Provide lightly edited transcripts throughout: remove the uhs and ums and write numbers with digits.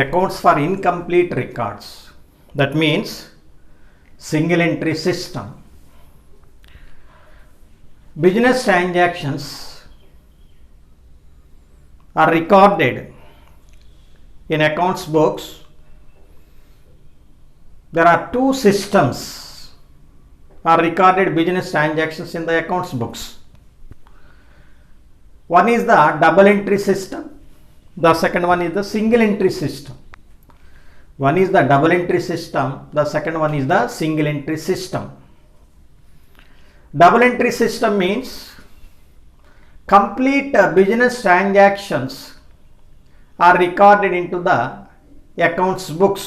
accounts for incomplete records. That means single entry system. Business transactions are recorded in accounts books. There are two systems are recorded business transactions in the accounts books. One is the double entry system. The second one is the single entry system. One is the double entry system. The second one is the single entry system. Double entry system means complete business transactions are recorded into the accounts books.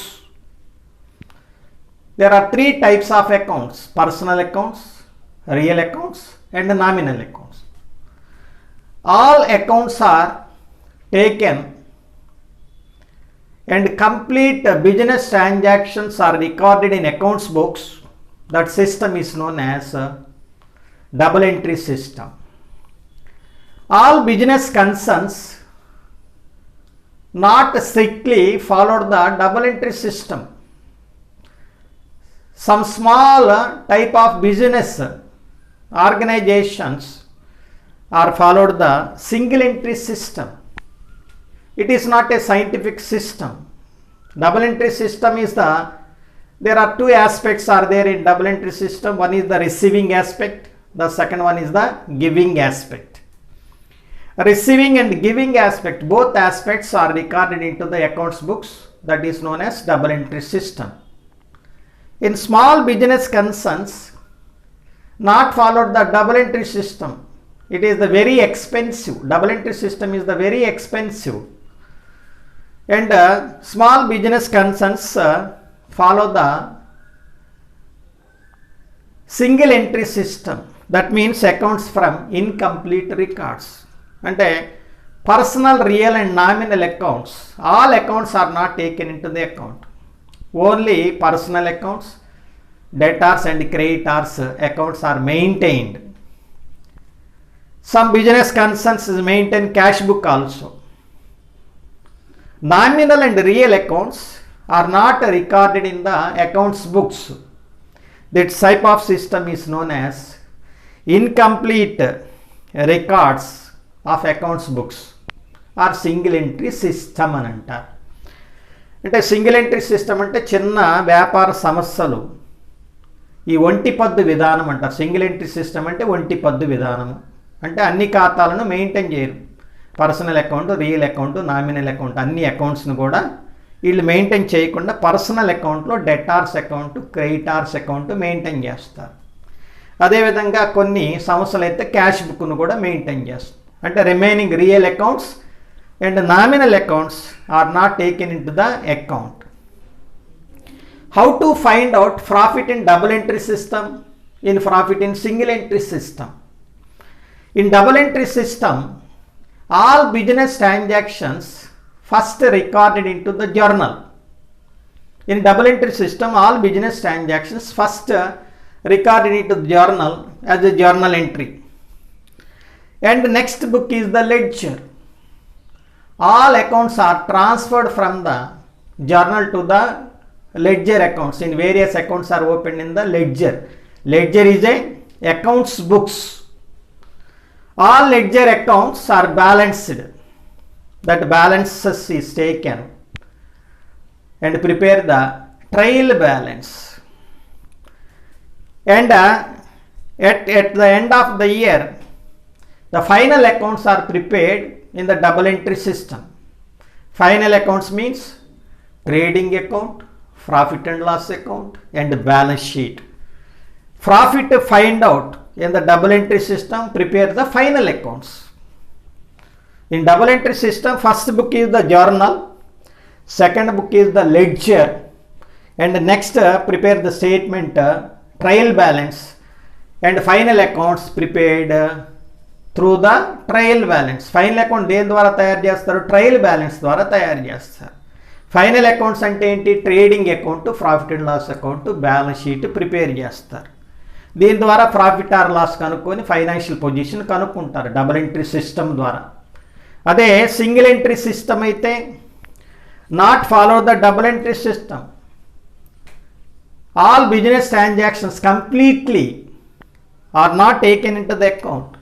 There are three types of accounts: personal accounts, real accounts, and nominal accounts. All accounts are taken and complete business transactions are recorded in accounts books. That system is known as double entry system. All business concerns not strictly follow the double entry system. Some small type of business organizations are followed the single entry system. It is not a scientific system. Double entry system is there are two aspects are there in double entry system. One is the receiving aspect. The second one is the giving aspect. Receiving and giving aspect, both aspects are recorded into the accounts books. That is known as double entry system. In small business concerns not followed the double entry system. It is the very expensive. Double entry system is the very expensive. And small business concerns follow the single entry system. That means accounts from incomplete records. And personal, real and nominal accounts, all accounts are not taken into the account. Only personal accounts, debtors and creditors accounts are maintained. Some business concerns maintain cash book also. Nominal and real accounts are not recorded in the accounts books. That type of system is known as incomplete records of accounts books or single entry system అని అంటారు. అంటే single entry system అంటే చిన్న వ్యాపార సమస్యలు ఈ ఒంటి పద్దు విధానం అంటారు. సింగిల్ ఎంట్రీ సిస్టమ్ అంటే ఒంటి పద్దు విధానము అంటే అన్ని ఖాతాలను మెయింటైన్ చేయరు. Personal account, real account, nominal account అన్ని అకౌంట్స్ను కూడా వీళ్ళు మెయింటైన్ చేయకుండా పర్సనల్ అకౌంట్లో debtors account, creditors account maintain చేస్తారు. అదేవిధంగా కొన్ని సంస్థలు అయితే క్యాష్ బుక్ను కూడా మెయింటైన్ చేస్తారు. అంటే remaining real accounts and nominal accounts are not taken into the account. How to find out profit in double entry system, in profit in single entry system? In double entry system, all business transactions first recorded into the journal. In double entry system, all business transactions first recorded into the journal as a journal entry. And the next book is the ledger. All accounts are transferred from the journal to the ledger accounts. In various accounts are opened in the ledger. Ledger is a accounts books. All ledger accounts are balanced. That balances is taken and prepare the trial balance. And at the end of the year, the final accounts are prepared in the double entry system. Final accounts means trading account, profit and loss account and balance sheet. Profit find out in the double entry system, prepare the final accounts. In double entry system, first book is the journal, second book is the ledger, and next prepare the statement, trial balance, and final accounts prepared through the trial balance. Final account దేని ద్వారా తయారు చేస్తారు? Trial balance ద్వారా తయారు చేస్తారు. Final accounts అంటే ఏంటి? Trading account, profit and loss account, balance sheet prepare చేస్తారు. దీని ద్వారా ప్రాఫిట్ ఆర్ లాస్ కనుక్కొని ఫైనాన్షియల్ పొజిషన్ కనుక్కుంటారు డబుల్ ఎంట్రీ సిస్టమ్ ద్వారా. అదే సింగిల్ ఎంట్రీ సిస్టమ్ అయితే not follow the double entry system. All business transactions completely are not taken into the account.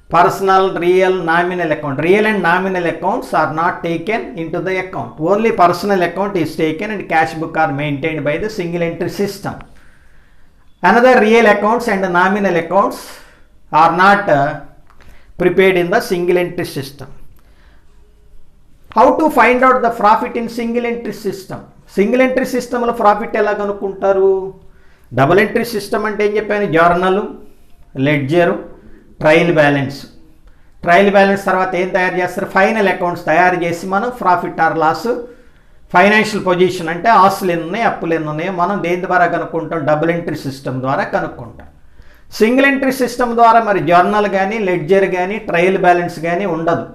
Personal, real, nominal account. Real and nominal accounts are not taken into the account. Only personal account is taken and cash book are maintained by the single entry system. Another real accounts and nominal accounts are not prepared in the single entry system. How to find out the profit in single entry system? Single entry సిస్టంలో profit ఎలా కనుక్కుంటారు? Double entry system అంటే ఏం చెప్పాను? Journal, ledger, trial balance. Trial balance తర్వాత ఏం తయారు చేస్తారు? ఫైనల్ అకౌంట్స్ తయారు చేసి మనం profit or loss, financial position అంటే ఆస్తులు ఎన్ని ఉన్నాయి, అప్పులు ఎన్ని ఉన్నాయో మనం దేని ద్వారా కనుక్కుంటాం? డబుల్ ఎంట్రీ సిస్టమ్ ద్వారా కనుక్కుంటాం. సింగిల్ ఎంట్రీ సిస్టమ్ ద్వారా మరి జర్నల్ కానీ, లెడ్జర్ కానీ, ట్రయల్ బ్యాలెన్స్ కానీ ఉండదు.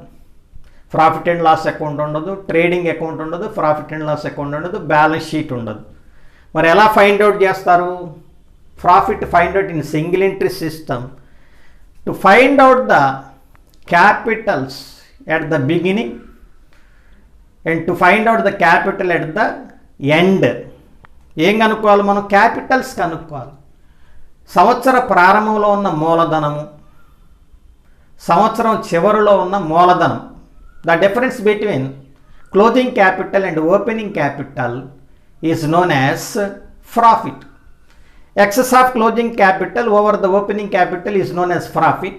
ప్రాఫిట్ అండ్ లాస్ అకౌంట్ ఉండదు, ట్రేడింగ్ అకౌంట్ ఉండదు, ప్రాఫిట్ అండ్ లాస్ అకౌంట్ ఉండదు, బ్యాలెన్స్ షీట్ ఉండదు. మరి ఎలా ఫైండ్ అవుట్ చేస్తారు? Profit find out in single entry system to find out the Capitals at the beginning and to find out the capital at the end. ఏం కనుక్కోవాలి మనం? Capitals కనుక్కోవాలి. సంవత్సర ప్రారంభంలో ఉన్న మూలధనము, సంవత్సరం చివరిలో ఉన్న మూలధనం. The difference between closing capital and opening capital is known as profit. Excess of closing capital over the opening capital is known as profit.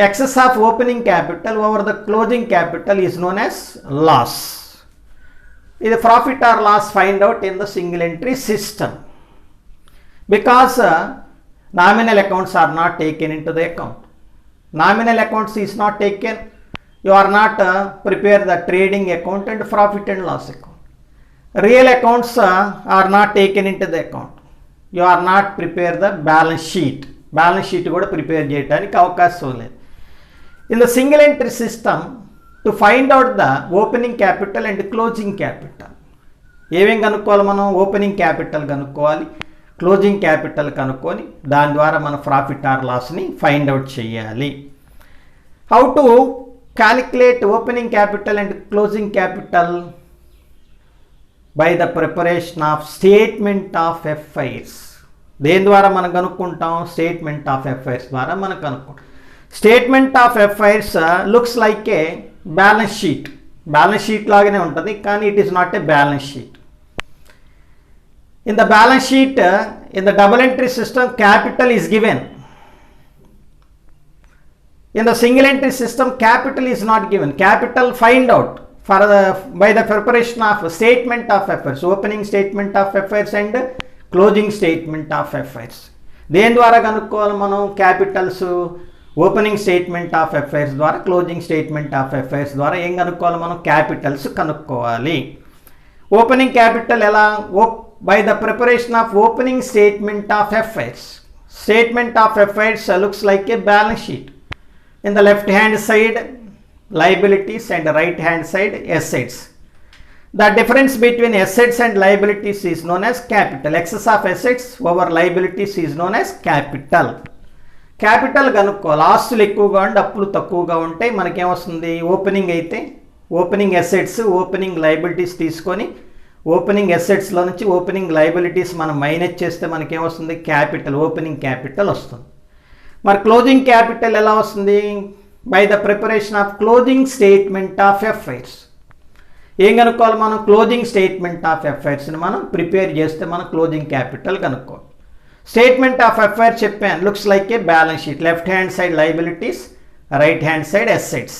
Excess of opening capital over the closing capital is known as loss. This profit or loss find out in the single entry system. Because nominal accounts are not taken into the account. Nominal accounts is not taken. You are not prepare the trading account and profit and loss account. Real accounts are not taken into the account. You are not prepare the balance sheet. Balance sheet కూడా prepare చేయడానికి అవకాశం లేదు. In the single entry system, to find out the opening capital and closing capital. ఏమేం కనుక్కోవాలి మనం? Opening capital కనుక్కోవాలి, closing capital కనుక్కొని దాని ద్వారా మన ప్రాఫిట్ ఆర్ లాస్ని ఫైండ్ అవుట్ చేయాలి. How to calculate opening capital and closing capital? By the preparation of statement of affairs. దేని ద్వారా మనం కనుక్కుంటాం? స్టేట్మెంట్ ఆఫ్ అఫైర్స్ ద్వారా మనం కనుక్కుంటాం. Statement of affairs looks like a balance sheet. Balance sheet లాగానే ఉంటుంది, కానీ it is not a balance sheet. In the balance sheet in the double entry system capital is given. In the single entry system, capital is not given. Capital find out by the preparation of statement of affairs, opening statement of affairs and closing statement of affairs. దేని ద్వారా కనుక్కోవాలి మనం? Capitals opening statement of affairs ద్వారా, closing statement of affairs ద్వారా ఏం కనుక్కోవాలి మనం? Capitals కనుక్కోవాలి. ఓపెనింగ్ క్యాపిటల్ ఎలా? By the preparation of opening statement of affairs. Statement of affairs looks like a balance sheet. In the left hand side liabilities and right hand side assets. The difference between assets and liabilities is known as capital. Excess of assets over liabilities is known as capital. Capital కనుక్కోవాలి. ఆస్తులు ఎక్కువగా ఉండి అప్పులు తక్కువగా ఉంటే మనకేమొస్తుంది? Opening అయితే opening assets, opening liabilities తీసుకొని opening అసెట్స్లో నుంచి ఓపెనింగ్ లైబిలిటీస్ మనం మైనస్ చేస్తే మనకేమొస్తుంది? క్యాపిటల్, ఓపెనింగ్ క్యాపిటల్ వస్తుంది. మరి క్లోజింగ్ క్యాపిటల్ ఎలా వస్తుంది? By the preparation of closing statement of affairs. ఏం కనుక్కోవాలి మనం? క్లోజింగ్ స్టేట్మెంట్ ఆఫ్ అఫైర్స్ని మనం ప్రిపేర్ చేస్తే మనం క్లోజింగ్ క్యాపిటల్ కనుక్కోవాలి. స్టేట్మెంట్ ఆఫ్ అఫైర్స్ చెప్పాను, looks like a balance sheet. Left hand side liabilities, right hand side assets.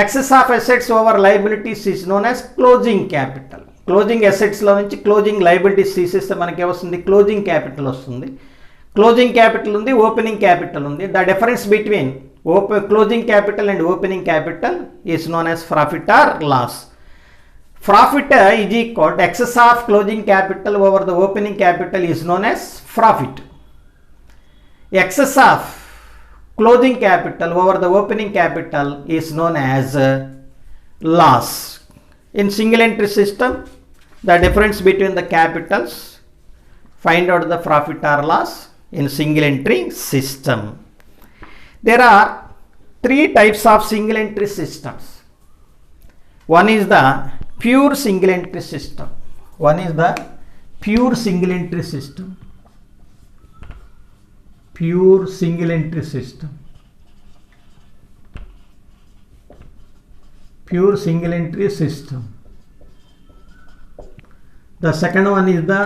Excess of assets over liabilities is known as closing capital. Closing అసెట్స్లో నుంచి closing liabilities తీసేస్తే మనకి ఏమొస్తుంది? Closing capital వస్తుంది. Closing capital ఉంది, opening capital ఉంది. The difference between closing capital and opening capital is known as profit or loss. Profit is equal to excess of closing capital over the opening capital is known as profit. Excess of closing capital over the opening capital is known as loss. In single entry system, the difference between the capitals, find out the profit or loss in single entry system. There are three types of single entry systems. One is the pure single entry system. One is the pure single entry system. Pure single entry system. Pure single entry system. The second one is the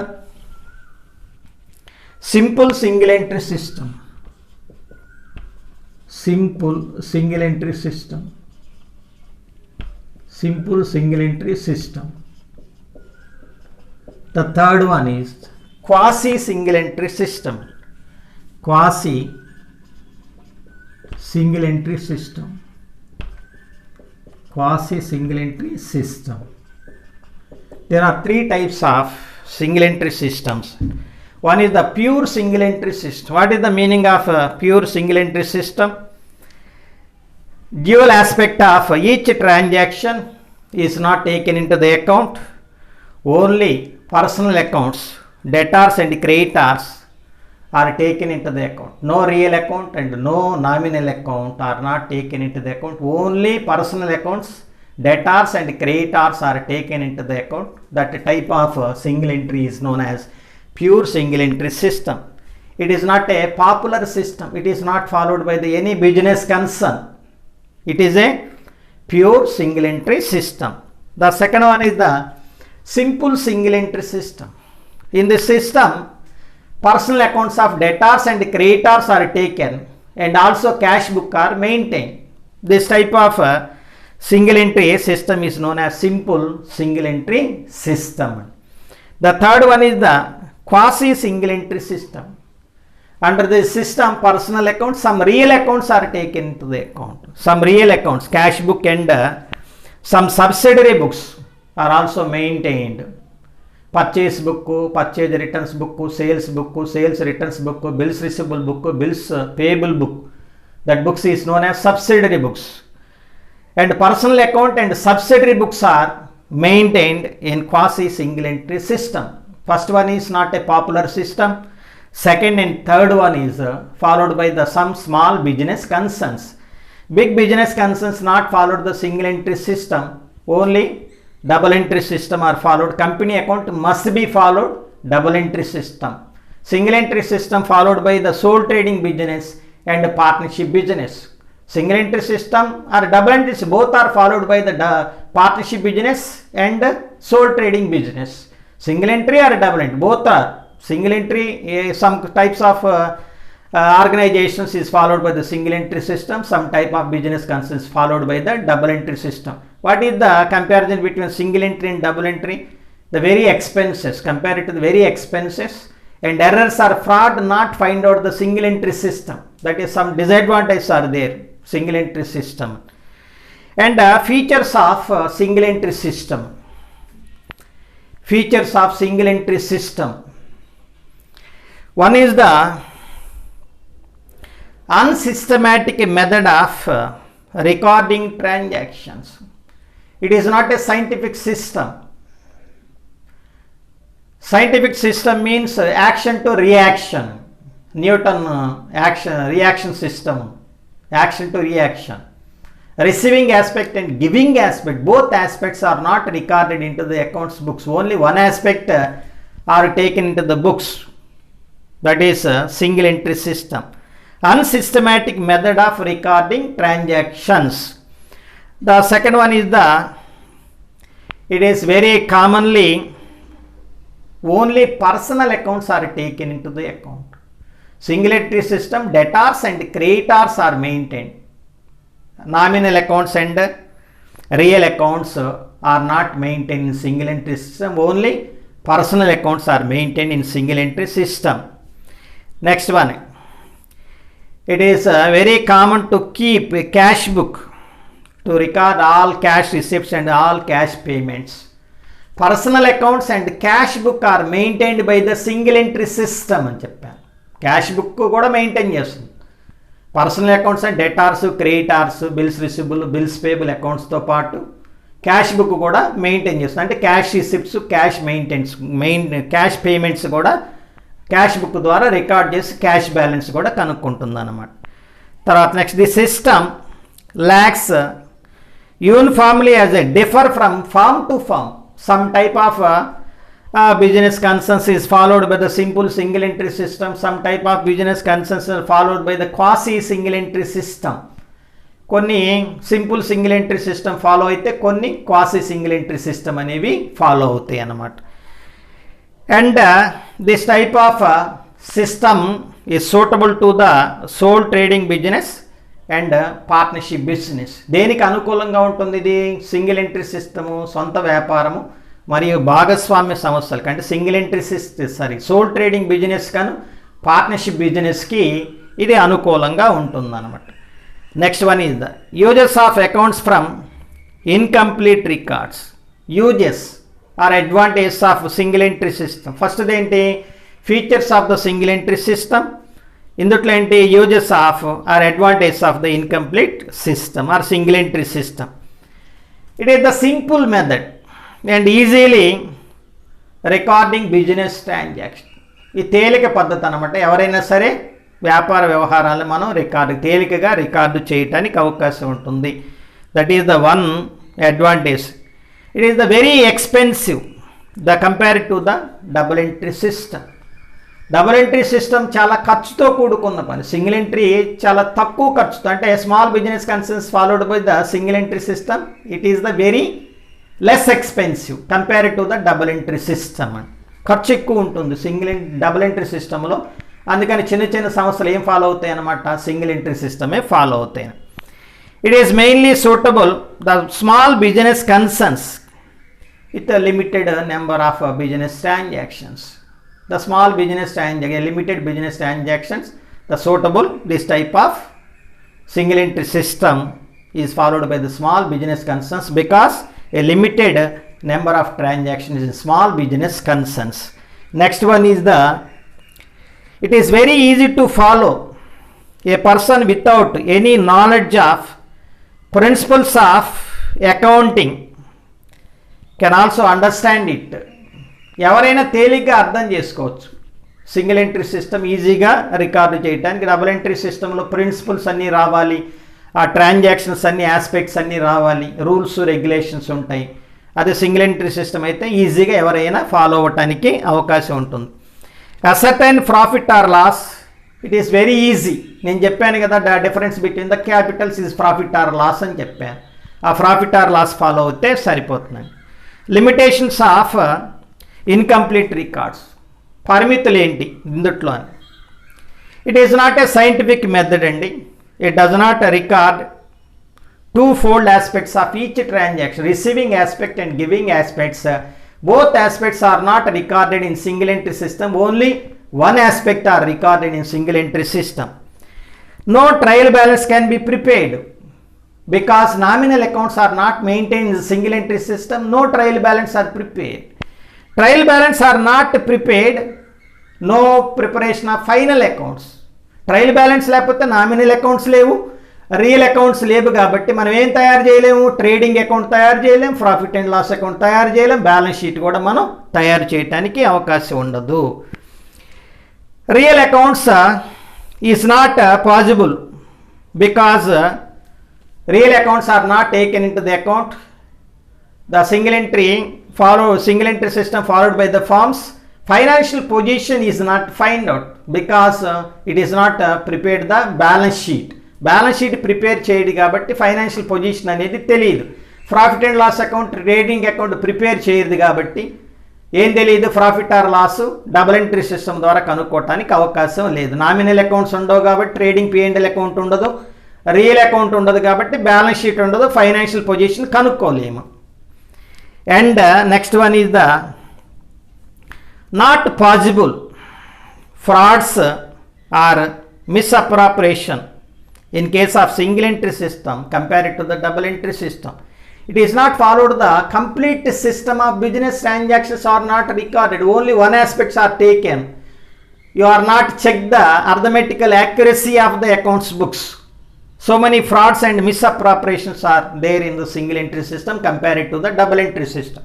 simple single entry system. Simple single entry system. Simple single entry system. The third one is quasi single entry system. Quasi single entry system. Quasi single entry system. There are three types of single entry systems. One is the pure single entry system. What is the meaning of a pure single entry system? Dual aspect of each transaction is not taken into the account. Only personal accounts, debtors and creditors are taken into the account. No real account and no nominal account are not taken into the account. Only personal accounts, debtors and creditors are taken into the account. That type of single entry is known as pure single entry system. It is not a popular system. It is not followed by any business concern. It is a pure single entry system. The second one is the simple single entry system. In this system, personal accounts of debtors and creditors are taken and also cash book are maintained. This type of single entry system is known as simple single entry system. The third one is the quasi single entry system. Under this system, personal accounts, some real accounts are taken into the account. Some real accounts, cash book and some subsidiary books are also maintained. Purchase book, purchase returns book, sales returns book, bills receivable book, bills payable book. That books is known as subsidiary books. And personal account and subsidiary books are maintained in quasi single entry system. First one is not a popular system. Second and third one is followed by some small business concerns. Big business concerns not followed the single entry system. Only double entry system are followed. Company account must be followed double entry system. Single entry system followed by the sole trading business and partnership business. Single entry system or double entry, both are followed by the partnership business and sole trading business. Single entry or double entry, both are. Single entry, some types of organizations is followed by the single entry system. Some type of business concerns followed by the double entry system. What is the comparison between single entry and double entry? The very expenses, compare it to the very expenses, and errors or fraud not find out the single entry system. That is, some disadvantages are there, single entry system. And features of single entry system. Features of single entry system. One is the unsystematic method of recording transactions. It is not a scientific system. Scientific system means action to reaction. Newton reaction system. Action to reaction. Receiving aspect and giving aspect, both aspects are not recorded into the accounts books. Only one aspect are taken into the books. That is a single entry system. Unsystematic method of recording transactions. The second one is it is very commonly only personal accounts are taken into the account. Single entry system, debtors and creditors are maintained. Nominal accounts and real accounts are not maintained in single entry system. Only personal accounts are maintained in single entry system. Next one, it is very common to keep a cash book to record all cash receipts and all cash payments. Personal accounts and cash book are maintained by the single entry system అని చెప్పాను. Cash book కూడా maintain చేస్తుంది. Personal accounts and debtors, creditors, bills receivable, bills payable అకౌంట్స్తో పాటు cash book కూడా maintain చేస్తుంది. అంటే cash receipts, cash payments కూడా క్యాష్ బుక్ ద్వారా రికార్డ్ చేసి క్యాష్ బ్యాలెన్స్ కూడా కనుక్కుంటుంది అన్నమాట. తర్వాత next, the system lacks uniformly as a differ from firm to firm. Some type of business concerns is followed by the simple single entry system. Some type of business concerns are followed by the quasi single entry system. కొన్ని simple single entry system follow అయితే కొన్ని quasi single entry system అనేవి follow అవుతాయి అన్నమాట. And this type of system is suitable to the sole trading business and partnership business. దేనికి అనుకూలంగా ఉంటుంది ఇది? సింగిల్ ఎంట్రీ సిస్టము, సొంత వ్యాపారము మరియు భాగస్వామ్య సంస్థలకు, అంటే single entry sole trading business కాను పార్ట్నర్షిప్ బిజినెస్కి ఇది అనుకూలంగా ఉంటుందన్నమాట. Next one is the uses of accounts from incomplete records. Uses or advantages of single entry system. ఫస్ట్ది ఏంటి? Features of the single entry system. ఇందుట్లో ఏంటి? Uses of or advantages of the incomplete system or single entry system. It is the simple method and easily recording business transaction. ఈ తేలిక పద్ధతి అనమాట. ఎవరైనా సరే వ్యాపార వ్యవహారాలను మనం తేలికగా రికార్డు చేయటానికి అవకాశం ఉంటుంది. That is the one advantage. It is the very expensive compare to the double entry system. Double entry system చాలా ఖర్చుతో కూడుకున్న పని. సింగిల్ ఎంట్రీ చాలా తక్కువ ఖర్చుతో, అంటే small business concerns followed by the single entry system. It is the very less expensive compare to the double entry system. అని ఖర్చు ఎక్కువ ఉంటుంది డబుల్ ఎంట్రీ సిస్టంలో. అందుకని చిన్న చిన్న సంస్థలు ఏం ఫాలో అవుతాయి అన్నమాట? సింగిల్ ఎంట్రీ సిస్టమే ఫాలో అవుతాయి. It is mainly suitable the small business concerns with limited number of business transactions. The small business limited business transactions, the suitable this type of single entry system is followed by the small business concerns because a limited number of transactions in small business concerns. Next one is it is very easy to follow. A person without any knowledge of principles of accounting can also understand it. ఎవరైనా తేలిగ్గా అర్థం చేసుకోవచ్చు. Single entry system ఈజీగా record చేయడానికి. Double entry సిస్టంలో principles అన్నీ రావాలి, ఆ ట్రాన్సాక్షన్స్ అన్ని ఆస్పెక్ట్స్ అన్నీ రావాలి, రూల్స్ రెగ్యులేషన్స్ ఉంటాయి. అదే సింగిల్ ఎంట్రీ సిస్టమ్ అయితే ఈజీగా ఎవరైనా ఫాలో అవ్వటానికి అవకాశం ఉంటుంది. Ascertain profit or loss, it is very easy. నేను చెప్పాను కదా, difference between the capitals is profit or loss అని చెప్పాను. ఆ ప్రాఫిట్ ఆర్ లాస్ ఫాలో అవుతే సరిపోతున్నాయి. లిమిటేషన్స్ ఆఫ్ ఇన్కంప్లీట్ రికార్డ్స్, పరిమితులు ఏంటి ఇందుట్లో అని. It is not a scientific method అండి. It does not record two fold aspects of each transaction, receiving aspect and giving aspects. Both aspects are not recorded in single entry system. Only one aspect are recorded in single entry system. No trial balance can be prepared because nominal accounts are not maintained in the single entry system. No trial balance are prepared. Trial balance are not prepared. No preparation of final accounts. Trial balance లేకపోతే nominal accounts లేవు, real accounts లేవు. కాబట్టి మనం ఏం తయారు చేయలేము? Trading account తయారు చేయలేము, ప్రాఫిట్ అండ్ లాస్ అకౌంట్ తయారు చేయలేము, బ్యాలెన్స్ షీట్ కూడా మనం తయారు చేయడానికి అవకాశం ఉండదు. Real accounts is not possible because real accounts are not taken in to the account. The single entry system followed by the firms. Financial position is not find out because it is not prepared the balance sheet. Balance sheet prepare చేయడు కాబట్టి financial position అనేది తెలియదు. Profit and loss account, trading account prepare చేయదు కాబట్టి ఏం తెలియదు. Profit or loss double entry system ద్వారా కనుక్కోవటానికి అవకాశం లేదు. నామినల్ అకౌంట్స్ ఉండవు కాబట్టి ట్రేడింగ్ P&L అకౌంట్ ఉండదు, రియల్ అకౌంట్ ఉండదు కాబట్టి బ్యాలెన్స్ షీట్ ఉండదు, ఫైనాన్షియల్ పొజిషన్ కనుక్కోలేము. And next one is the not possible frauds or misappropriation in case of single entry system compared to the double entry system. It is not followed the complete system of business transactions are not recorded. Only one aspects are taken. You are not checked the arithmetical accuracy of the accounts books. So many frauds and misappropriations are there in the single entry system compared to the double entry system.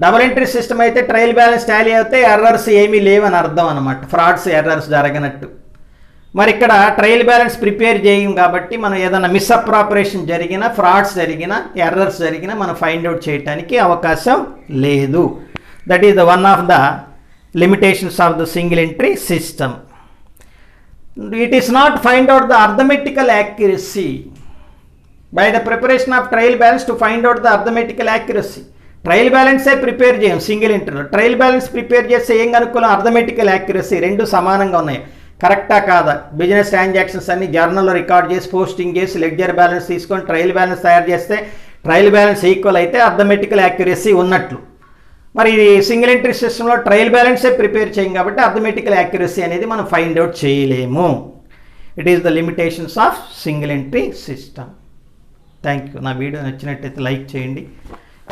Double entry system అయితే trial balance Tally అయితే errors ఏమీ లేవని అర్థం అనమాట, frauds errors జరగనట్టు. మరి ఇక్కడ trial balance prepare చేయం కాబట్టి మనం ఏదైనా మిస్అప్రాపరేషన్ జరిగినా, ఫ్రాడ్స్ జరిగినా, ఎర్రర్స్ జరిగినా మనం ఫైండ్ అవుట్ చేయడానికి అవకాశం లేదు. That is the one of the limitations of the single entry system. It is not find out the arithmetical accuracy by the preparation of trial balance to find out the arithmetical accuracy. Trial బ్యాలెన్సే prepare చేయం single ఎంట్రీలో. Trial balance prepare చేస్తే ఏం కనుక్కోలేం, arithmetical accuracy రెండు సమానంగా ఉన్నాయి, కరెక్టా కాదా. బిజినెస్ ట్రాన్సాక్షన్స్ అన్ని జర్నల్లో రికార్డ్ చేసి పోస్టింగ్ చేసి లెడ్జర్ బ్యాలెన్స్ తీసుకొని ట్రయల్ బ్యాలెన్స్ తయారు చేస్తే ట్రయల్ బ్యాలెన్స్ ఈక్వల్ అయితే అర్థమెటికల్ యాక్యురసీ ఉన్నట్లు. మరి సింగిల్ ఎంట్రీ సిస్టంలో ట్రయల్ బ్యాలెన్సే ప్రిపేర్ చేయం కాబట్టి అర్థమెటికల్ యాక్యురసీ అనేది మనం ఫైండ్ అవుట్ చేయలేము. It is the limitations of single entry system. Thank you. నా వీడియో నచ్చినట్టయితే లైక్ చేయండి,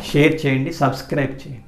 షేర్ చేయండి, సబ్స్క్రైబ్ చేయండి.